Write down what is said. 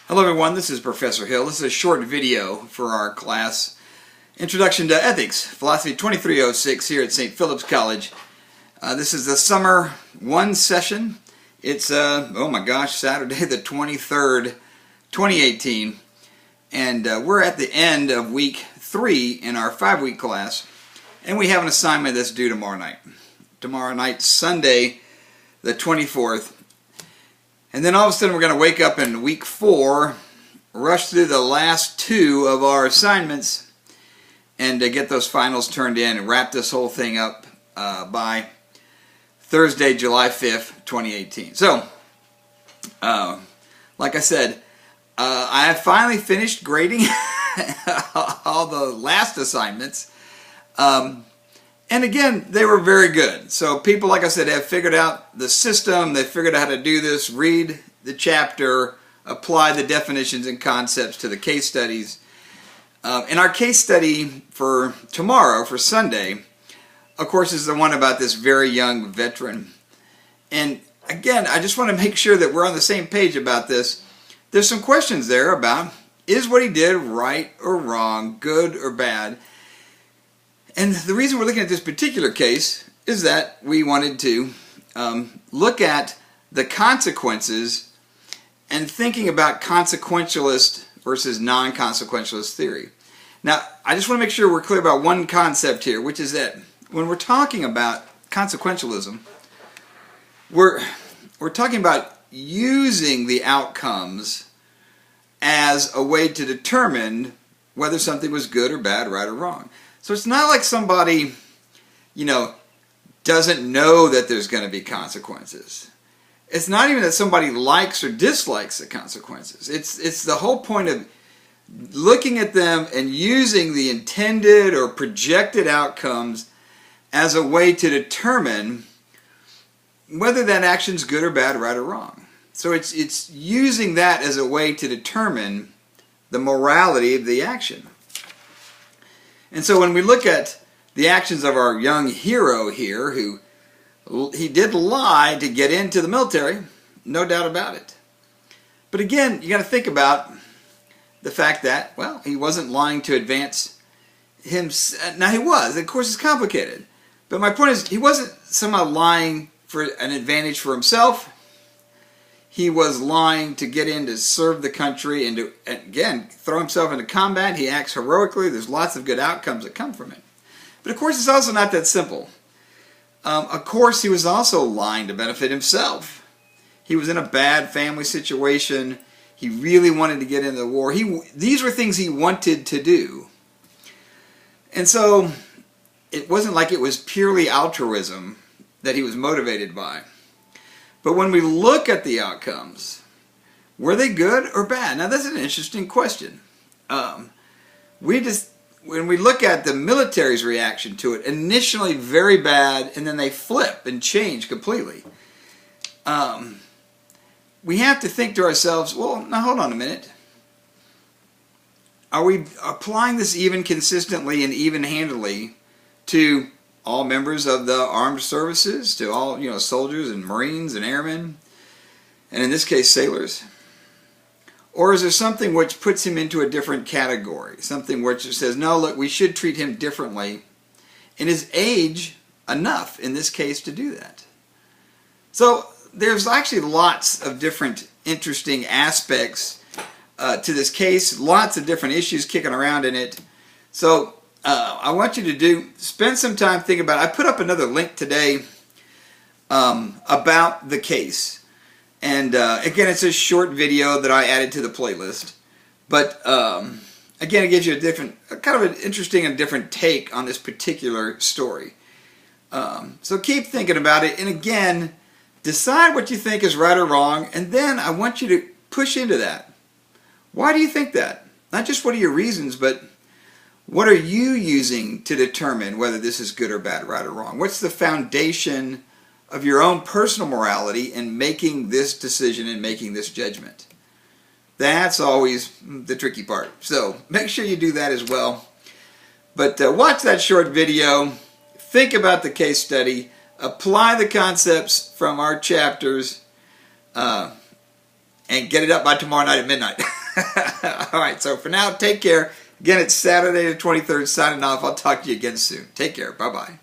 Hello everyone, this is Professor Hill. This is a short video for our class, Introduction to Ethics, Philosophy 2306 here at St. Philip's College. This is the Summer 1 session. It's, oh my gosh, Saturday the 23rd, 2018. And we're at the end of week 3 in our 5-week class. And we have an assignment that's due tomorrow night. Tomorrow night, Sunday the 24th. And then all of a sudden we're going to wake up in week 4, rush through the last 2 of our assignments, and get those finals turned in and wrap this whole thing up by Thursday, July 5th, 2018. So, like I said, I have finally finished grading all the last assignments. And again, they were very good. So people, like I said, have figured out the system. They figured out how to do this, read the chapter, apply the definitions and concepts to the case studies. And our case study for tomorrow, for Sunday, of course, is the one about this very young veteran. And again, I just want to make sure that we're on the same page about this. There's some questions there about, is what he did right or wrong, good or bad? And the reason we're looking at this particular case is that we wanted to look at the consequences and thinking about consequentialist versus non-consequentialist theory. Now, I just want to make sure we're clear about one concept here, which is that when we're talking about consequentialism, we're talking about using the outcomes as a way to determine whether something was good or bad, right or wrong. So it's not like somebody, doesn't know that there's going to be consequences. It's not even that somebody likes or dislikes the consequences. It's the whole point of looking at them and using the intended or projected outcomes as a way to determine whether that action's good or bad, right or wrong. So it's using that as a way to determine the morality of the action. And so when we look at the actions of our young hero here, he did lie to get into the military, no doubt about it. But again, you got to think about the fact that, well, he wasn't lying to advance him. Now he was, of course, it's complicated. But my point is, he wasn't somehow lying for an advantage for himself. He was lying to get in to serve the country and to, again, throw himself into combat. He acts heroically. There's lots of good outcomes that come from it. But of course, it's also not that simple. Of course, he was also lying to benefit himself. He was in a bad family situation. He really wanted to get into the war. These were things he wanted to do. And so it wasn't like it was purely altruism that he was motivated by. But when we look at the outcomes, were they good or bad? Now that's an interesting question. When we look at the military's reaction to it, initially very bad, and then they flip and change completely. We have to think to ourselves, well, now hold on a minute. Are we applying this even consistently and even-handedly to all members of the armed services, to all soldiers and Marines and airmen, and in this case sailors? Or is there something which puts him into a different category, something which says, no, look, we should treat him differently, and is age enough in this case to do that? So there's actually lots of different interesting aspects to this case, lots of different issues kicking around in it. So I want you to spend some time thinking about it. I put up another link today about the case. And again, it's a short video that I added to the playlist. But again, it gives you kind of an interesting and different take on this particular story. So keep thinking about it. And again, decide what you think is right or wrong. And then I want you to push into that. Why do you think that? Not just what are your reasons, but what are you using to determine whether this is good or bad, right or wrong? What's the foundation of your own personal morality in making this decision and making this judgment? That's always the tricky part. So make sure you do that as well. But watch that short video, think about the case study, apply the concepts from our chapters, and get it up by tomorrow night at midnight. All right, so for now, take care. Again, it's Saturday the 23rd, signing off. I'll talk to you again soon. Take care. Bye-bye.